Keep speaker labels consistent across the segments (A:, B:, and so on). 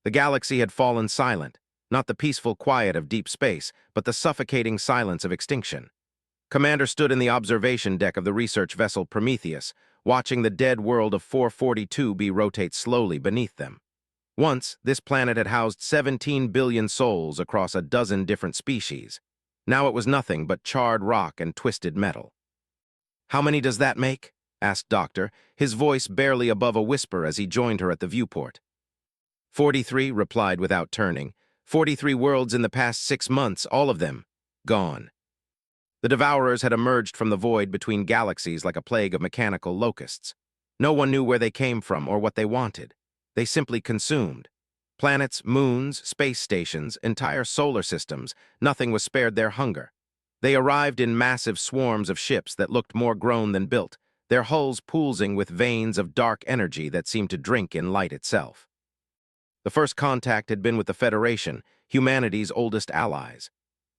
A: The galaxy had fallen silent, not the peaceful quiet of deep space, but the suffocating silence of extinction. Commander stood in the observation deck of the research vessel Prometheus, watching the dead world of 442b rotate slowly beneath them. Once, this planet had housed 17 billion souls across a dozen different species. Now it was nothing but charred rock and twisted metal. "How many does that make?" asked Doctor, his voice barely above a whisper as he joined her at the viewport. 43 replied without turning. 43 worlds in the past 6 months, all of them gone. The Devourers had emerged from the void between galaxies like a plague of mechanical locusts. No one knew where they came from or what they wanted. They simply consumed. Planets, moons, space stations, entire solar systems, nothing was spared their hunger. They arrived in massive swarms of ships that looked more grown than built, their hulls poolsing with veins of dark energy that seemed to drink in light itself. The first contact had been with the Federation, humanity's oldest allies.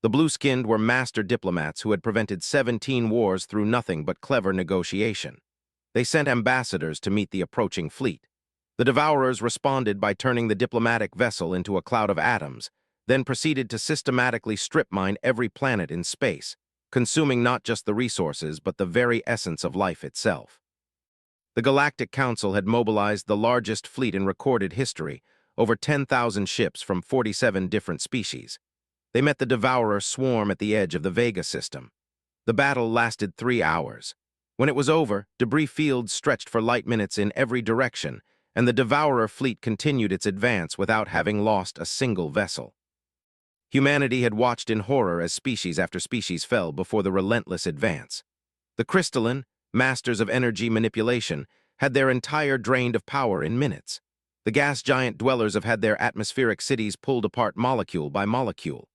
A: The blue-skinned were master diplomats who had prevented 17 wars through nothing but clever negotiation. They sent ambassadors to meet the approaching fleet. The Devourers responded by turning the diplomatic vessel into a cloud of atoms, then proceeded to systematically strip-mine every planet in space, consuming not just the resources but the very essence of life itself. The Galactic Council had mobilized the largest fleet in recorded history, over 10,000 ships from 47 different species. They met the Devourer swarm at the edge of the Vega system. The battle lasted 3 hours. When it was over, debris fields stretched for light minutes in every direction, and the Devourer fleet continued its advance without having lost a single vessel. Humanity had watched in horror as species after species fell before the relentless advance. The crystalline, masters of energy manipulation, had their entire drained of power in minutes. The gas giant dwellers have had their atmospheric cities pulled apart molecule by molecule.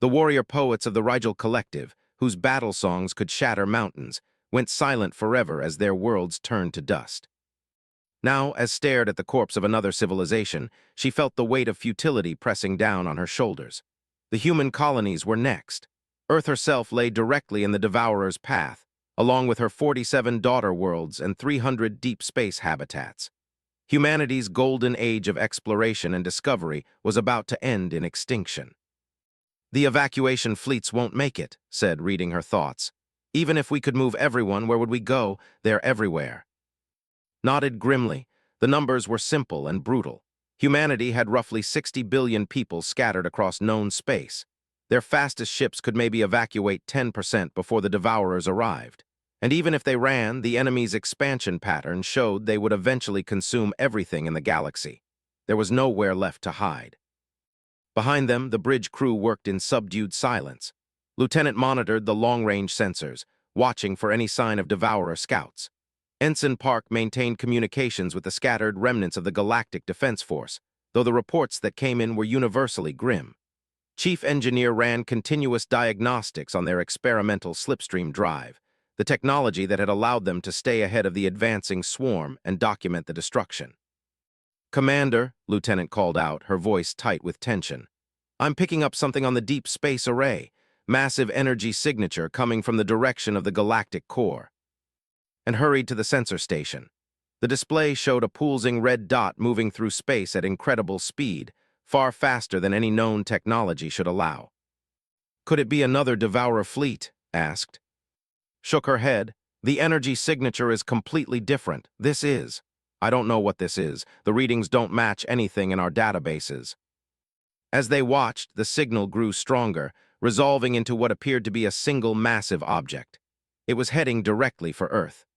A: The warrior poets of the Rigel Collective, whose battle songs could shatter mountains, went silent forever as their worlds turned to dust. Now, as stared at the corpse of another civilization, she felt the weight of futility pressing down on her shoulders. The human colonies were next. Earth herself lay directly in the Devourer's path, along with her 47 daughter worlds and 300 deep space habitats. Humanity's golden age of exploration and discovery was about to end in extinction. "The evacuation fleets won't make it," said, reading her thoughts. "Even if we could move everyone, where would we go? They're everywhere." Nodded grimly. The numbers were simple and brutal. Humanity had roughly 60 billion people scattered across known space. Their fastest ships could maybe evacuate 10% before the Devourers arrived. And even if they ran, the enemy's expansion pattern showed they would eventually consume everything in the galaxy. There was nowhere left to hide. Behind them, the bridge crew worked in subdued silence. Lieutenant monitored the long-range sensors, watching for any sign of Devourer scouts. Ensign Park maintained communications with the scattered remnants of the Galactic Defense Force, though the reports that came in were universally grim. Chief Engineer ran continuous diagnostics on their experimental slipstream drive, the technology that had allowed them to stay ahead of the advancing swarm and document the destruction. "Commander," Lieutenant called out, her voice tight with tension. "I'm picking up something on the deep space array, massive energy signature coming from the direction of the galactic core," and hurried to the sensor station. The display showed a pulsing red dot moving through space at incredible speed, far faster than any known technology should allow. "Could it be another Devourer fleet?" asked. Shook her head. "The energy signature is completely different. This is. I don't know what this is. The readings don't match anything in our databases." As they watched, the signal grew stronger, resolving into what appeared to be a single massive object. It was heading directly for Earth.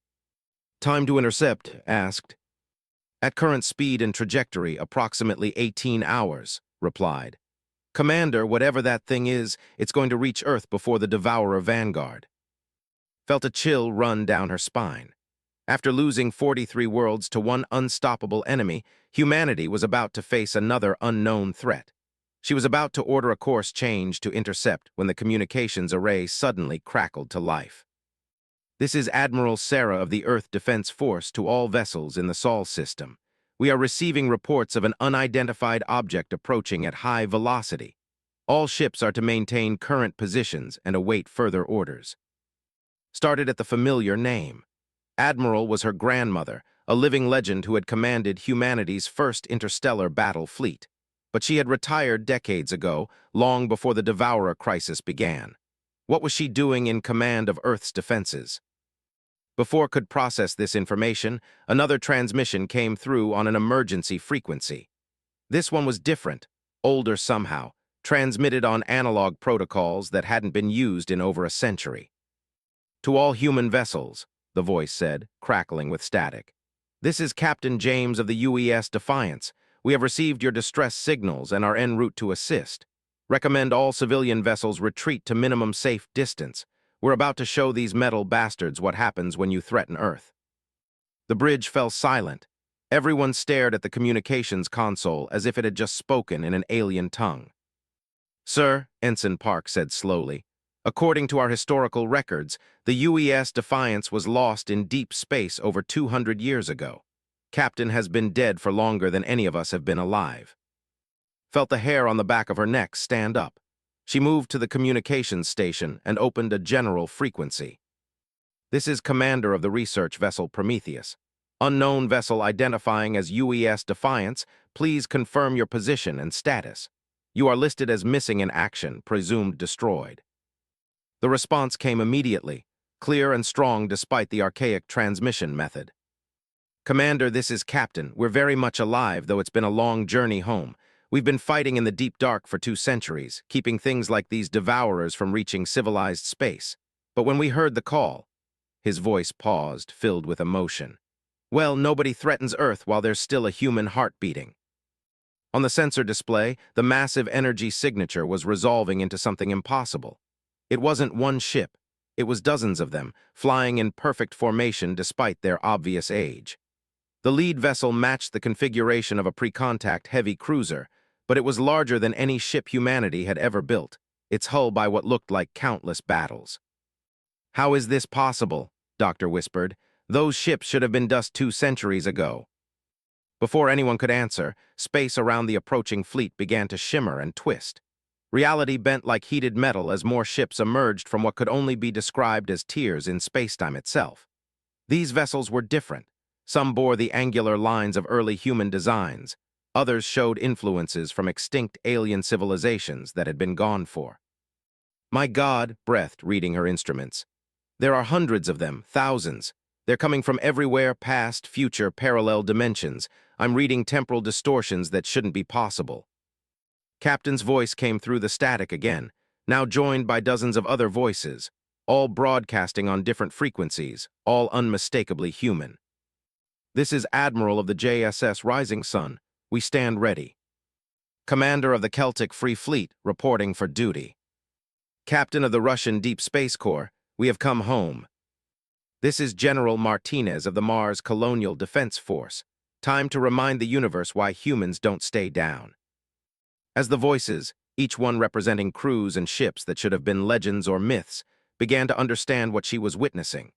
A: "Time to intercept?" asked. "At current speed and trajectory, approximately 18 hours, replied. "Commander, whatever that thing is, it's going to reach Earth before the Devourer vanguard." Felt a chill run down her spine. After losing 43 worlds to one unstoppable enemy, humanity was about to face another unknown threat. She was about to order a course change to intercept when the communications array suddenly crackled to life. "This is Admiral Sarah of the Earth Defense Force to all vessels in the Sol system. We are receiving reports of an unidentified object approaching at high velocity. All ships are to maintain current positions and await further orders." Started at the familiar name. Admiral was her grandmother, a living legend who had commanded humanity's first interstellar battle fleet. but she had retired decades ago, long before the Devourer crisis began. What was she doing in command of Earth's defenses? Before could process this information, another transmission came through on an emergency frequency. This one was different, older somehow, transmitted on analog protocols that hadn't been used in over a century. "To all human vessels," the voice said, crackling with static. "This is Captain James of the UES Defiance. We have received your distress signals and are en route to assist. Recommend all civilian vessels retreat to minimum safe distance. We're about to show these metal bastards what happens when you threaten Earth." The bridge fell silent. Everyone stared at the communications console as if it had just spoken in an alien tongue. "Sir," Ensign Park said slowly, "according to our historical records, the UES Defiance was lost in deep space over 200 years ago. Captain has been dead for longer than any of us have been alive." Felt the hair on the back of her neck stand up. She moved to the communications station and opened a general frequency. "This is Commander of the research vessel Prometheus. Unknown vessel identifying as UES Defiance, please confirm your position and status. You are listed as missing in action, presumed destroyed." The response came immediately, clear and strong despite the archaic transmission method. "Commander, this is Captain. We're very much alive, though it's been a long journey home. We've been fighting in the deep dark for 2 centuries, keeping things like these devourers from reaching civilized space. But when we heard the call—" His voice paused, filled with emotion. "Well, nobody threatens Earth while there's still a human heart beating." On the sensor display, the massive energy signature was resolving into something impossible. It wasn't one ship. It was dozens of them, flying in perfect formation despite their obvious age. The lead vessel matched the configuration of a pre-contact heavy cruiser, but it was larger than any ship humanity had ever built, its hull by what looked like countless battles. "How is this possible?" Doctor whispered. "Those ships should have been dust 2 centuries ago." Before anyone could answer, space around the approaching fleet began to shimmer and twist. Reality bent like heated metal as more ships emerged from what could only be described as tiers in spacetime itself. These vessels were different. Some bore the angular lines of early human designs. Others showed influences from extinct alien civilizations that had been gone for. "My God," breathed, reading her instruments. "There are hundreds of them, thousands. They're coming from everywhere, past, future, parallel dimensions. I'm reading temporal distortions that shouldn't be possible." Captain's voice came through the static again, now joined by dozens of other voices, all broadcasting on different frequencies, all unmistakably human. "This is Admiral of the JSS Rising Sun. We stand ready." "Commander of the Celtic Free Fleet, reporting for duty." "Captain of the Russian Deep Space Corps, we have come home." "This is General Martinez of the Mars Colonial Defense Force. Time to remind the universe why humans don't stay down." As the voices, each one representing crews and ships that should have been legends or myths, began to understand what she was witnessing.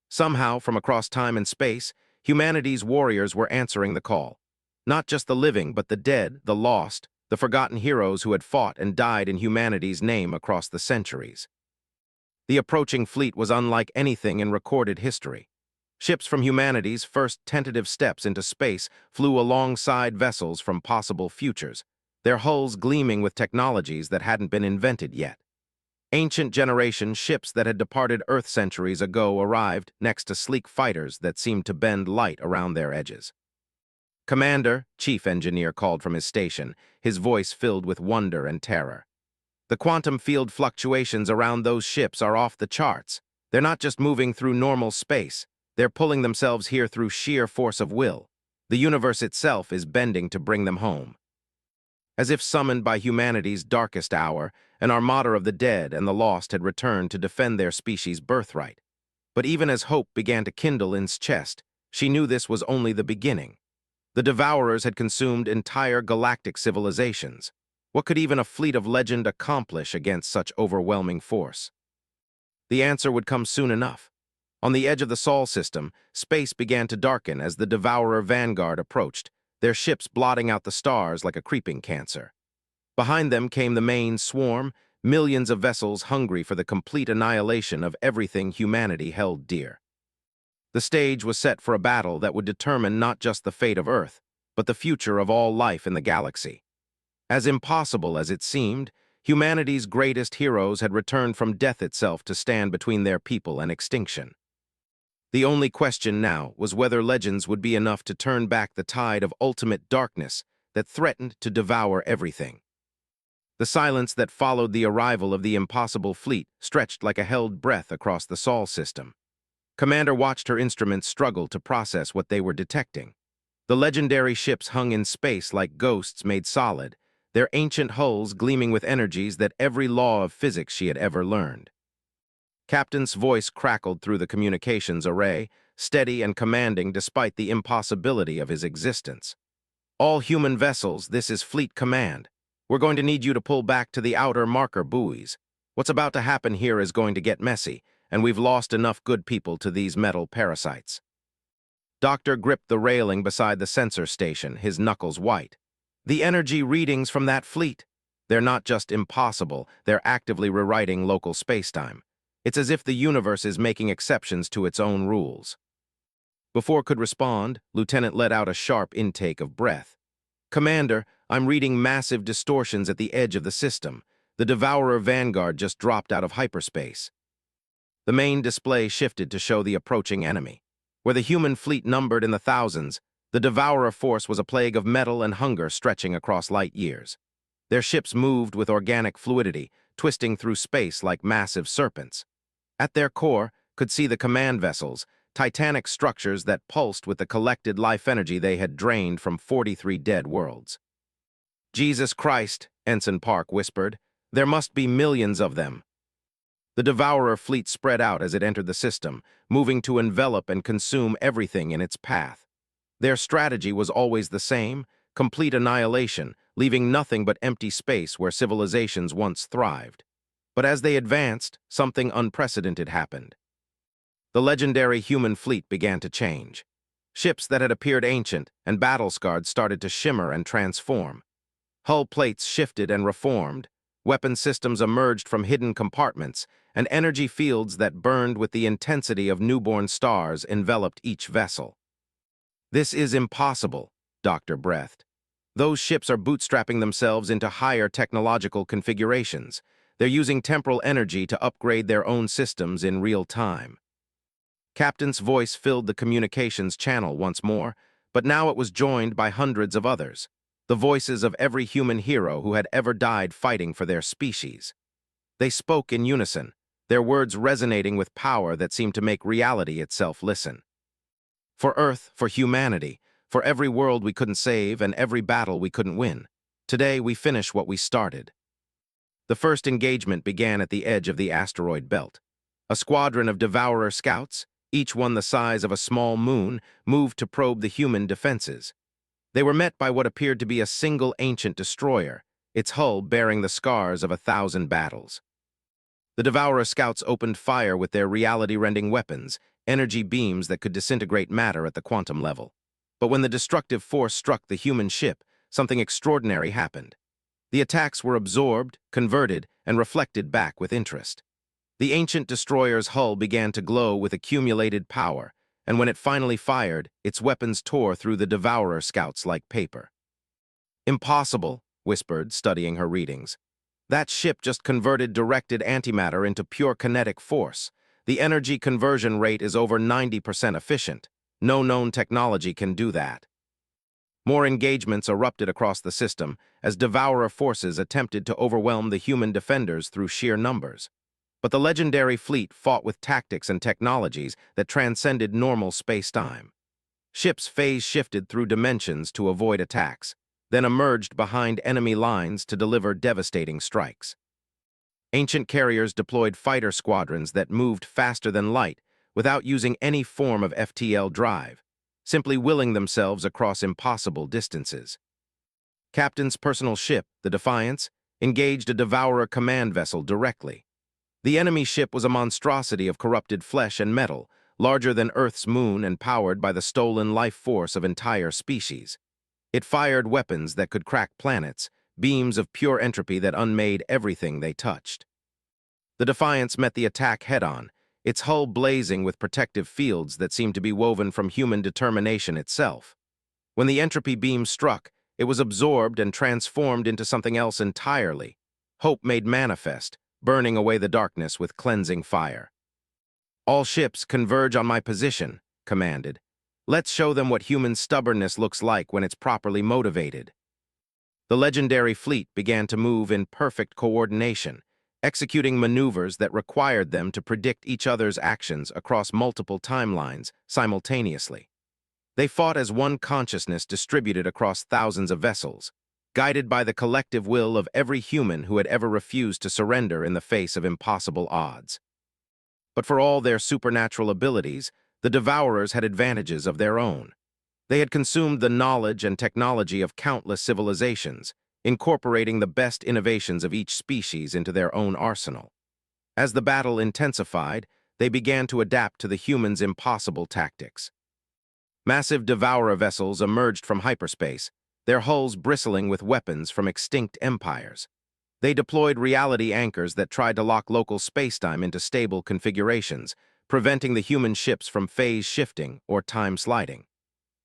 A: Somehow, from across time and space, humanity's warriors were answering the call. Not just the living, but the dead, the lost, the forgotten heroes who had fought and died in humanity's name across the centuries. The approaching fleet was unlike anything in recorded history. Ships from humanity's first tentative steps into space flew alongside vessels from possible futures, their hulls gleaming with technologies that hadn't been invented yet. Ancient generation ships that had departed Earth centuries ago arrived next to sleek fighters that seemed to bend light around their edges. "Commander," Chief Engineer called from his station, his voice filled with wonder and terror. "The quantum field fluctuations around those ships are off the charts. They're not just moving through normal space. They're pulling themselves here through sheer force of will. The universe itself is bending to bring them home." As if summoned by humanity's darkest hour, an armada of the dead and the lost had returned to defend their species' birthright. But even as hope began to kindle in his chest, she knew this was only the beginning. The Devourers had consumed entire galactic civilizations. What could even a fleet of legend accomplish against such overwhelming force? The answer would come soon enough. On the edge of the Sol system, space began to darken as the Devourer vanguard approached, their ships blotting out the stars like a creeping cancer. Behind them came the main swarm, millions of vessels hungry for the complete annihilation of everything humanity held dear. The stage was set for a battle that would determine not just the fate of Earth, but the future of all life in the galaxy. As impossible as it seemed, humanity's greatest heroes had returned from death itself to stand between their people and extinction. The only question now was whether legends would be enough to turn back the tide of ultimate darkness that threatened to devour everything. The silence that followed the arrival of the impossible fleet stretched like a held breath across the Sol system. Commander watched her instruments struggle to process what they were detecting. The legendary ships hung in space like ghosts made solid, their ancient hulls gleaming with energies that every law of physics she had ever learned. Captain's voice crackled through the communications array, steady and commanding despite the impossibility of his existence. "All human vessels, this is Fleet Command. We're going to need you to pull back to the outer marker buoys. What's about to happen here is going to get messy, and we've lost enough good people to these metal parasites." Doctor gripped the railing beside the sensor station, his knuckles white. "The energy readings from that fleet. They're not just impossible, they're actively rewriting local spacetime. It's as if the universe is making exceptions to its own rules." Before could respond, Lieutenant let out a sharp intake of breath. "Commander, I'm reading massive distortions at the edge of the system. The Devourer Vanguard just dropped out of hyperspace." The main display shifted to show the approaching enemy. Where the human fleet numbered in the thousands, the Devourer force was a plague of metal and hunger stretching across light years. Their ships moved with organic fluidity, twisting through space like massive serpents. At their core, could see the command vessels, titanic structures that pulsed with the collected life energy they had drained from 43 dead worlds. "Jesus Christ," Ensign Park whispered, "there must be millions of them." The Devourer fleet spread out as it entered the system, moving to envelop and consume everything in its path. Their strategy was always the same: complete annihilation, leaving nothing but empty space where civilizations once thrived. But as they advanced, something unprecedented happened. The legendary human fleet began to change. Ships that had appeared ancient and battle-scarred started to shimmer and transform. Hull plates shifted and reformed, weapon systems emerged from hidden compartments, and energy fields that burned with the intensity of newborn stars enveloped each vessel. "This is impossible," Doctor breathed. "Those ships are bootstrapping themselves into higher technological configurations. They're using temporal energy to upgrade their own systems in real time." Captain's voice filled the communications channel once more, but now it was joined by hundreds of others, the voices of every human hero who had ever died fighting for their species. They spoke in unison, their words resonating with power that seemed to make reality itself listen. "For Earth, for humanity, for every world we couldn't save and every battle we couldn't win, today we finish what we started." The first engagement began at the edge of the asteroid belt. A squadron of Devourer scouts, each one the size of a small moon, moved to probe the human defenses. They were met by what appeared to be a single ancient destroyer, its hull bearing the scars of 1,000 battles. The Devourer scouts opened fire with their reality-rending weapons, energy beams that could disintegrate matter at the quantum level. But when the destructive force struck the human ship, something extraordinary happened. The attacks were absorbed, converted, and reflected back with interest. The ancient destroyer's hull began to glow with accumulated power, and when it finally fired, its weapons tore through the Devourer scouts like paper. "Impossible," whispered, studying her readings. "That ship just converted directed antimatter into pure kinetic force. The energy conversion rate is over 90% efficient. No known technology can do that." More engagements erupted across the system as Devourer forces attempted to overwhelm the human defenders through sheer numbers. But the legendary fleet fought with tactics and technologies that transcended normal space-time. Ships phase-shifted through dimensions to avoid attacks, then emerged behind enemy lines to deliver devastating strikes. Ancient carriers deployed fighter squadrons that moved faster than light without using any form of FTL drive, simply willing themselves across impossible distances. Captain's personal ship, the Defiance, engaged a Devourer command vessel directly. The enemy ship was a monstrosity of corrupted flesh and metal, larger than Earth's moon and powered by the stolen life force of entire species. It fired weapons that could crack planets, beams of pure entropy that unmade everything they touched. The Defiance met the attack head-on, its hull blazing with protective fields that seemed to be woven from human determination itself. When the entropy beam struck, It was absorbed and transformed into something else entirely. Hope made manifest, burning away the darkness with cleansing fire. "All ships converge on my position," commanded. "Let's show them what human stubbornness looks like when it's properly motivated." The legendary fleet began to move in perfect coordination, executing maneuvers that required them to predict each other's actions across multiple timelines simultaneously. They fought as one consciousness distributed across thousands of vessels, guided by the collective will of every human who had ever refused to surrender in the face of impossible odds. But for all their supernatural abilities, the Devourers had advantages of their own. They had consumed the knowledge and technology of countless civilizations, incorporating the best innovations of each species into their own arsenal. As the battle intensified, they began to adapt to the humans' impossible tactics. Massive Devourer vessels emerged from hyperspace, their hulls bristling with weapons from extinct empires. They deployed reality anchors that tried to lock local spacetime into stable configurations, preventing the human ships from phase shifting or time sliding.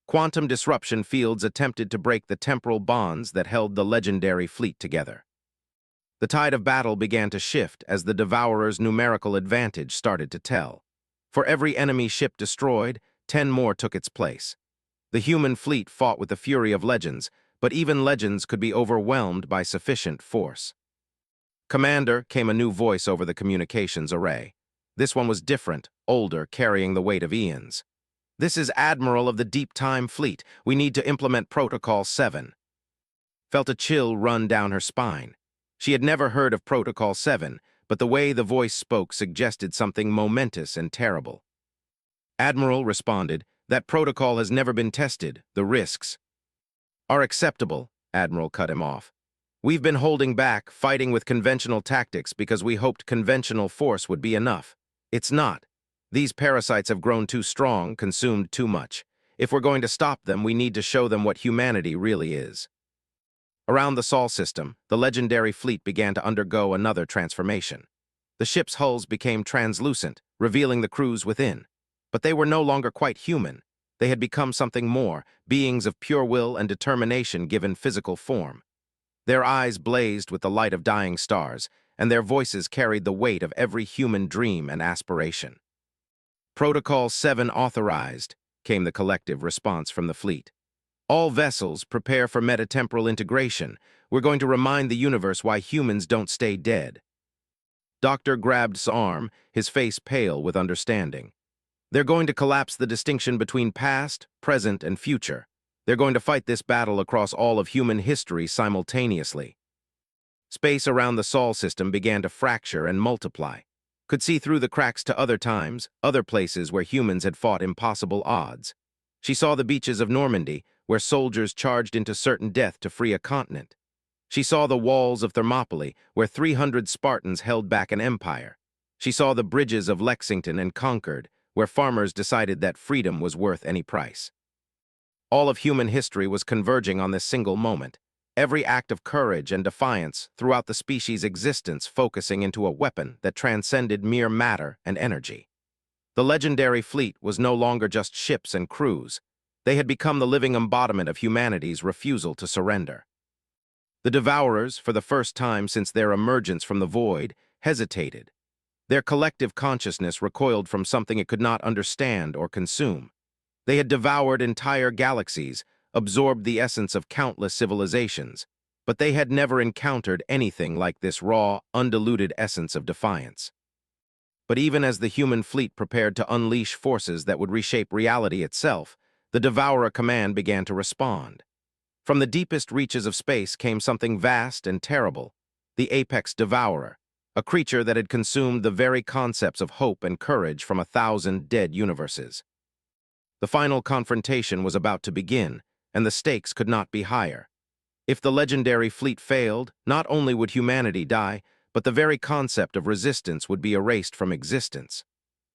A: Quantum disruption fields attempted to break the temporal bonds that held the legendary fleet together. The tide of battle began to shift as the Devourer's numerical advantage started to tell. For every enemy ship destroyed, 10 more took its place. The human fleet fought with the fury of legends, but even legends could be overwhelmed by sufficient force. "Commander," came a new voice over the communications array. This one was different, older, carrying the weight of eons. "This is Admiral of the Deep Time Fleet. We need to implement Protocol 7. Felt a chill run down her spine. She had never heard of Protocol 7, but the way the voice spoke suggested something momentous and terrible. Admiral responded, "That protocol has never been tested. The risks are acceptable," Admiral cut him off. "We've been holding back, fighting with conventional tactics because we hoped conventional force would be enough. It's not. These parasites have grown too strong, consumed too much. If we're going to stop them, we need to show them what humanity really is." Around the Sol system, the legendary fleet began to undergo another transformation. The ships' hulls became translucent, revealing the crews within. But they were no longer quite human. They had become something more, beings of pure will and determination given physical form. Their eyes blazed with the light of dying stars, and their voices carried the weight of every human dream and aspiration. "Protocol 7 authorized," came the collective response from the fleet. "All vessels prepare for metatemporal integration. We're going to remind the universe why humans don't stay dead." Doctor grabbed arm, his face pale with understanding. "They're going to collapse the distinction between past, present, and future. They're going to fight this battle across all of human history simultaneously." Space around the Sol system began to fracture and multiply. Could see through the cracks to other times, other places where humans had fought impossible odds. She saw the beaches of Normandy, where soldiers charged into certain death to free a continent. She saw the walls of Thermopylae, where 300 Spartans held back an empire. She saw the bridges of Lexington and Concord, where farmers decided that freedom was worth any price. All of human history was converging on this single moment, every act of courage and defiance throughout the species' existence focusing into a weapon that transcended mere matter and energy. The legendary fleet was no longer just ships and crews. They had become the living embodiment of humanity's refusal to surrender. The Devourers, for the first time since their emergence from the void, hesitated. Their collective consciousness recoiled from something it could not understand or consume. They had devoured entire galaxies, absorbed the essence of countless civilizations, but they had never encountered anything like this raw, undiluted essence of defiance. But even as the human fleet prepared to unleash forces that would reshape reality itself, the Devourer command began to respond. From the deepest reaches of space came something vast and terrible, the Apex Devourer, a creature that had consumed the very concepts of hope and courage from 1,000 dead universes. The final confrontation was about to begin, and the stakes could not be higher. If the legendary fleet failed, not only would humanity die, but the very concept of resistance would be erased from existence.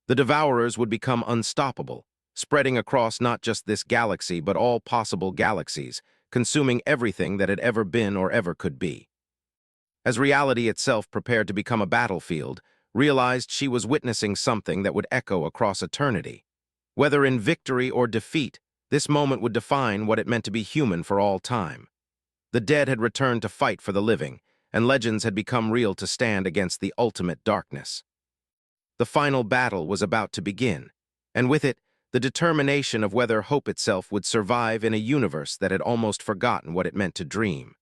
A: The Devourers would become unstoppable, spreading across not just this galaxy but all possible galaxies, consuming everything that had ever been or ever could be. As reality itself prepared to become a battlefield, realized she was witnessing something that would echo across eternity. Whether in victory or defeat, this moment would define what it meant to be human for all time. The dead had returned to fight for the living, and legends had become real to stand against the ultimate darkness. The final battle was about to begin, and with it, the determination of whether hope itself would survive in a universe that had almost forgotten what it meant to dream.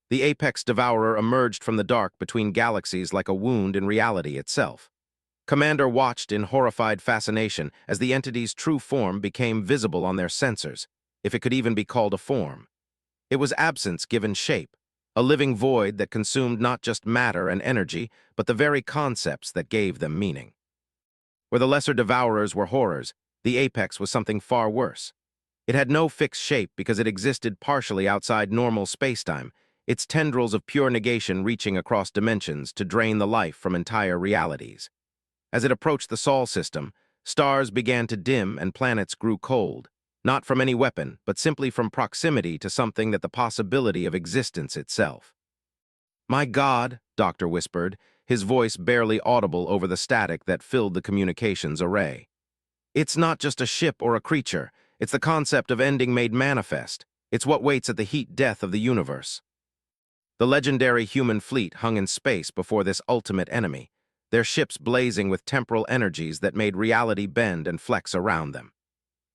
A: The apex devourer emerged from the dark between galaxies like a wound in reality itself. Commander watched in horrified fascination as the entity's true form became visible on their sensors, if it could even be called a form. It was absence given shape, a living void that consumed not just matter and energy, but the very concepts that gave them meaning. Where the lesser devourers were horrors, the apex was something far worse. It had no fixed shape because it existed partially outside normal spacetime, its tendrils of pure negation reaching across dimensions to drain the life from entire realities. As it approached the Sol system, stars began to dim and planets grew cold, not from any weapon, but simply from proximity to something that the possibility of existence itself. "My God," Doctor whispered, his voice barely audible over the static that filled the communications array. "It's not just a ship or a creature, it's the concept of ending made manifest. It's what waits at the heat death of the universe." The legendary human fleet hung in space before this ultimate enemy, their ships blazing with temporal energies that made reality bend and flex around them.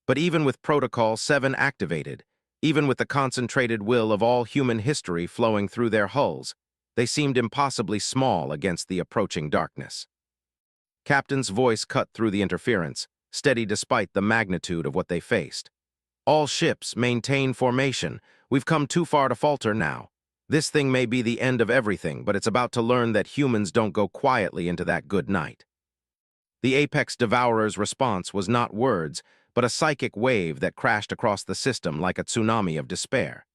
A: But even with Protocol 7 activated, even with the concentrated will of all human history flowing through their hulls, they seemed impossibly small against the approaching darkness. Captain's voice cut through the interference, steady despite the magnitude of what they faced. "All ships, maintain formation. We've come too far to falter now. This thing may be the end of everything, but it's about to learn that humans don't go quietly into that good night." The apex devourer's response was not words, but a psychic wave that crashed across the system like a tsunami of despair.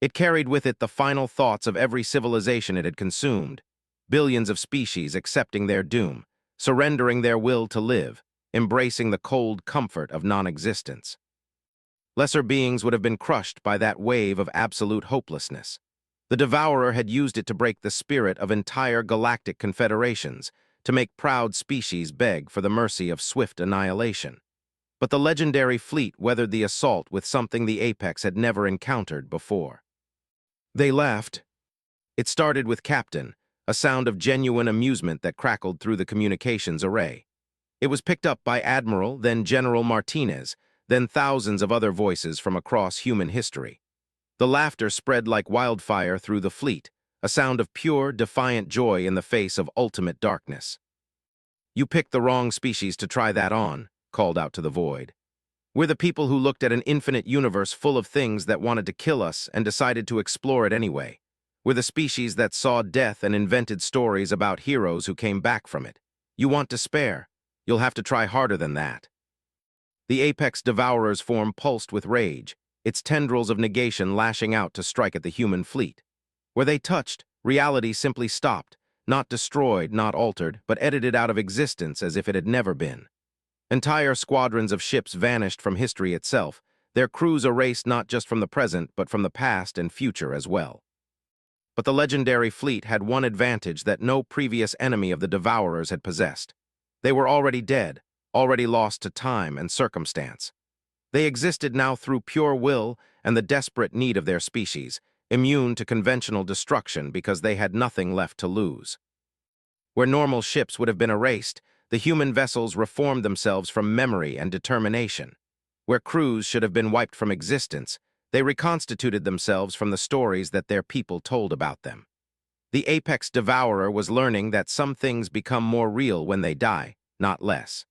A: It carried with it the final thoughts of every civilization it had consumed, billions of species accepting their doom, surrendering their will to live, embracing the cold comfort of non-existence. Lesser beings would have been crushed by that wave of absolute hopelessness. The Devourer had used it to break the spirit of entire galactic confederations, to make proud species beg for the mercy of swift annihilation. But the legendary fleet weathered the assault with something the Apex had never encountered before. They laughed. It started with Captain, a sound of genuine amusement that crackled through the communications array. It was picked up by Admiral, then General Martinez, then thousands of other voices from across human history. The laughter spread like wildfire through the fleet, a sound of pure, defiant joy in the face of ultimate darkness. "You picked the wrong species to try that on," called out to the void. "We're the people who looked at an infinite universe full of things that wanted to kill us and decided to explore it anyway. We're the species that saw death and invented stories about heroes who came back from it. You want to spare? You'll have to try harder than that." The apex devourer's form pulsed with rage, its tendrils of negation lashing out to strike at the human fleet. Where they touched, reality simply stopped, not destroyed, not altered, but edited out of existence as if it had never been. Entire squadrons of ships vanished from history itself, their crews erased not just from the present, but from the past and future as well. But the legendary fleet had one advantage that no previous enemy of the Devourers had possessed. They were already dead, already lost to time and circumstance. They existed now through pure will and the desperate need of their species, immune to conventional destruction because they had nothing left to lose. Where normal ships would have been erased, the human vessels reformed themselves from memory and determination. Where crews should have been wiped from existence, they reconstituted themselves from the stories that their people told about them. The apex devourer was learning that some things become more real when they die, not less.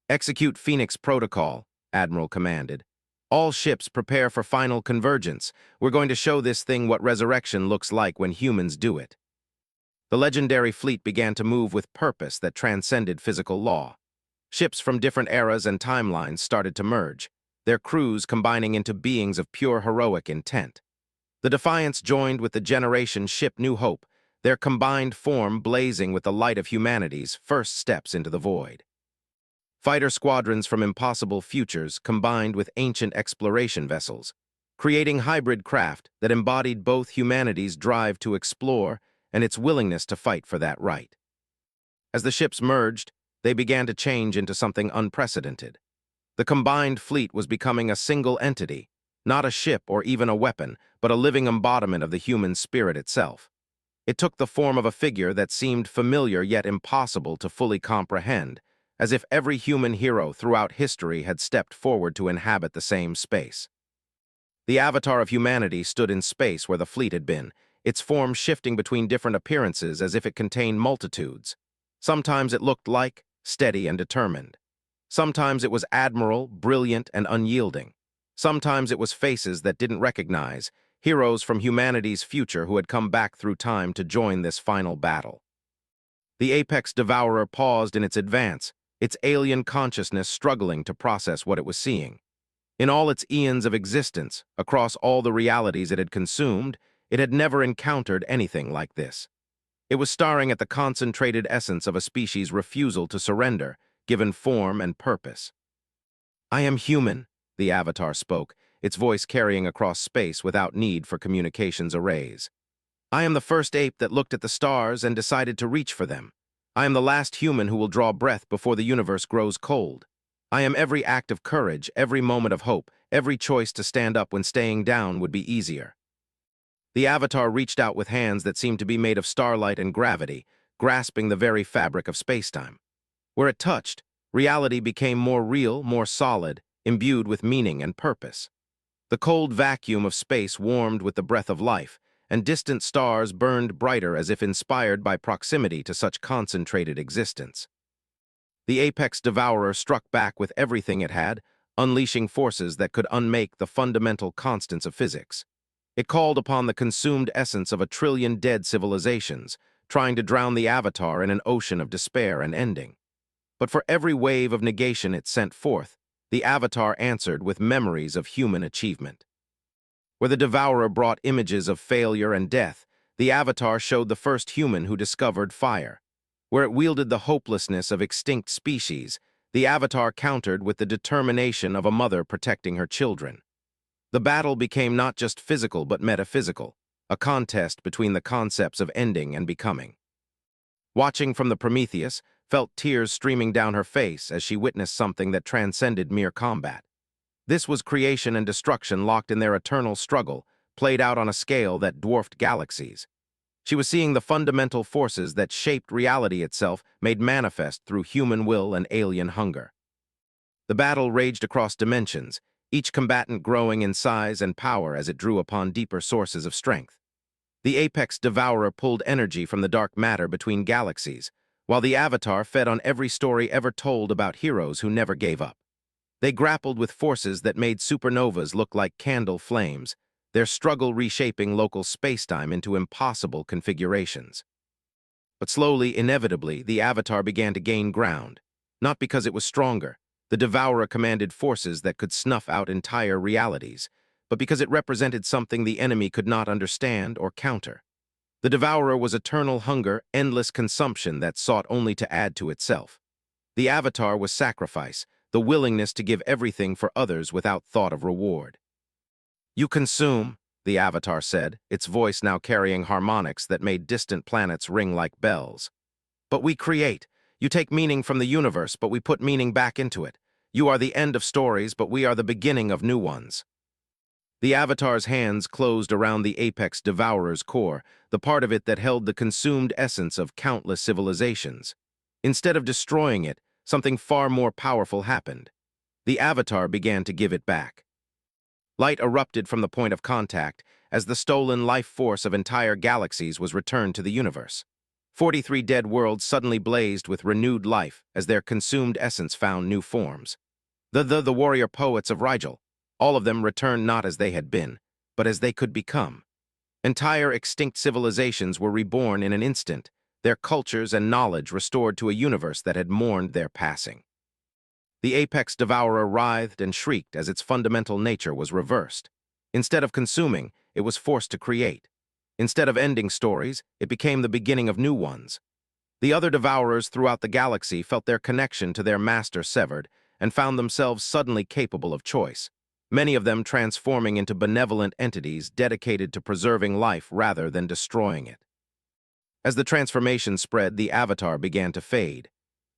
A: "Execute Phoenix Protocol," Admiral commanded. "All ships prepare for final convergence. We're going to show this thing what resurrection looks like when humans do it." The legendary fleet began to move with purpose that transcended physical law. Ships from different eras and timelines started to merge, their crews combining into beings of pure heroic intent. The Defiance joined with the Generation ship New Hope, their combined form blazing with the light of humanity's first steps into the void. Fighter squadrons from impossible futures combined with ancient exploration vessels, creating hybrid craft that embodied both humanity's drive to explore and its willingness to fight for that right. As the ships merged, they began to change into something unprecedented. The combined fleet was becoming a single entity, Not a ship or even a weapon, but a living embodiment of the human spirit itself. It took the form of a figure that seemed familiar yet impossible to fully comprehend, as if every human hero throughout history had stepped forward to inhabit the same space. The avatar of humanity stood in space where the fleet had been, its form shifting between different appearances as if it contained multitudes. Sometimes it looked like, steady and determined. Sometimes it was admiral, brilliant and unyielding. Sometimes it was faces that didn't recognize, heroes from humanity's future who had come back through time to join this final battle. The apex devourer paused in its advance, its alien consciousness struggling to process what it was seeing. In all its eons of existence, across all the realities it had consumed, it had never encountered anything like this. It was staring at the concentrated essence of a species' refusal to surrender, given form and purpose. "I am human," the avatar spoke, its voice carrying across space without need for communications arrays. "I am the first ape that looked at the stars and decided to reach for them. I am the last human who will draw breath before the universe grows cold. I am every act of courage, every moment of hope, every choice to stand up when staying down would be easier." The avatar reached out with hands that seemed to be made of starlight and gravity, grasping the very fabric of spacetime. Where it touched, reality became more real, more solid, imbued with meaning and purpose. The cold vacuum of space warmed with the breath of life, and distant stars burned brighter as if inspired by proximity to such concentrated existence. The apex devourer struck back with everything it had, unleashing forces that could unmake the fundamental constants of physics. It called upon the consumed essence of 1 trillion dead civilizations, trying to drown the avatar in an ocean of despair and ending. But for every wave of negation it sent forth, the avatar answered with memories of human achievement. Where the devourer brought images of failure and death, the avatar showed the first human who discovered fire. Where it wielded the hopelessness of extinct species, the avatar countered with the determination of a mother protecting her children. The battle became not just physical but metaphysical, a contest between the concepts of ending and becoming. Watching from the Prometheus, felt tears streaming down her face as she witnessed something that transcended mere combat. This was creation and destruction locked in their eternal struggle, played out on a scale that dwarfed galaxies. She was seeing the fundamental forces that shaped reality itself made manifest through human will and alien hunger. The battle raged across dimensions, each combatant growing in size and power as it drew upon deeper sources of strength. The apex devourer pulled energy from the dark matter between galaxies, while the avatar fed on every story ever told about heroes who never gave up. They grappled with forces that made supernovas look like candle flames, their struggle reshaping local spacetime into impossible configurations. But slowly, inevitably, the avatar began to gain ground, not because it was stronger. The devourer commanded forces that could snuff out entire realities, but because it represented something the enemy could not understand or counter. The devourer was eternal hunger, endless consumption that sought only to add to itself. The avatar was sacrifice, the willingness to give everything for others without thought of reward. "You consume," the avatar said, its voice now carrying harmonics that made distant planets ring like bells. "But we create. You take meaning from the universe, but we put meaning back into it. You are the end of stories, but we are the beginning of new ones." The avatar's hands closed around the apex devourer's core, the part of it that held the consumed essence of countless civilizations. Instead of destroying it, something far more powerful happened. The avatar began to give it back. Light erupted from the point of contact as the stolen life force of entire galaxies was returned to the universe. 43 dead worlds suddenly blazed with renewed life as their consumed essence found new forms. The warrior poets of Rigel, all of them returned not as they had been, but as they could become. Entire extinct civilizations were reborn in an instant, their cultures and knowledge restored to a universe that had mourned their passing. The apex devourer writhed and shrieked as its fundamental nature was reversed. Instead of consuming, it was forced to create. Instead of ending stories, it became the beginning of new ones. The other devourers throughout the galaxy felt their connection to their master severed and found themselves suddenly capable of choice, many of them transforming into benevolent entities dedicated to preserving life rather than destroying it. As the transformation spread, the avatar began to fade.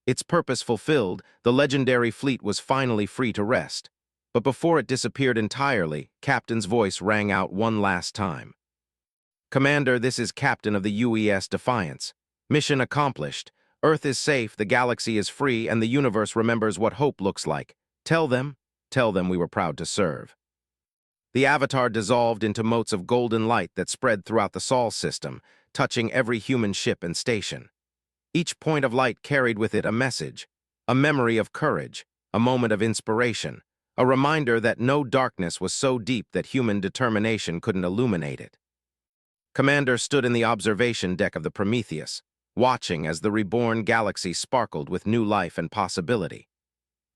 A: Its purpose fulfilled, the legendary fleet was finally free to rest. But before it disappeared entirely, Captain's voice rang out one last time. "Commander, this is Captain of the UES Defiance. Mission accomplished. Earth is safe, the galaxy is free, and the universe remembers what hope looks like. Tell them we were proud to serve." The avatar dissolved into motes of golden light that spread throughout the Sol system, touching every human ship and station. Each point of light carried with it a message, a memory of courage, a moment of inspiration, a reminder that no darkness was so deep that human determination couldn't illuminate it. Commander stood in the observation deck of the Prometheus, watching as the reborn galaxy sparkled with new life and possibility.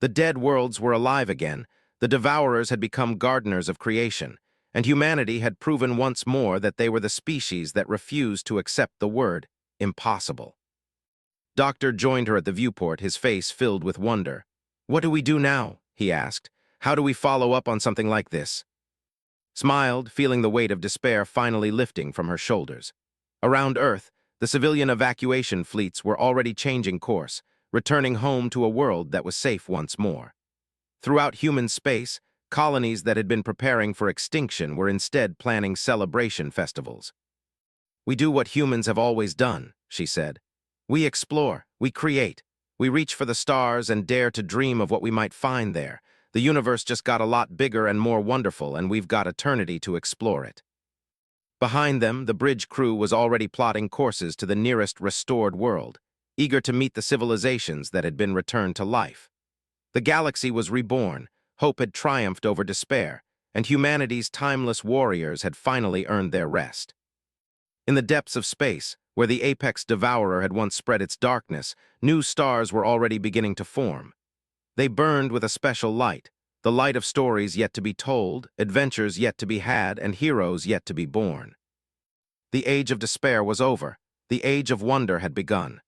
A: The dead worlds were alive again, the devourers had become gardeners of creation, and humanity had proven once more that they were the species that refused to accept the word impossible. Doctor joined her at the viewport, his face filled with wonder. "What do we do now?" he asked. "How do we follow up on something like this?" Smiled, feeling the weight of despair finally lifting from her shoulders. Around Earth, the civilian evacuation fleets were already changing course, returning home to a world that was safe once more. Throughout human space, colonies that had been preparing for extinction were instead planning celebration festivals. "We do what humans have always done," she said. "We explore, we create, we reach for the stars and dare to dream of what we might find there. The universe just got a lot bigger and more wonderful, and we've got eternity to explore it." Behind them, the bridge crew was already plotting courses to the nearest restored world, eager to meet the civilizations that had been returned to life. The galaxy was reborn, hope had triumphed over despair, and humanity's timeless warriors had finally earned their rest. In the depths of space, where the apex devourer had once spread its darkness, new stars were already beginning to form. They burned with a special light, the light of stories yet to be told, adventures yet to be had, and heroes yet to be born. The age of despair was over. The age of wonder had begun.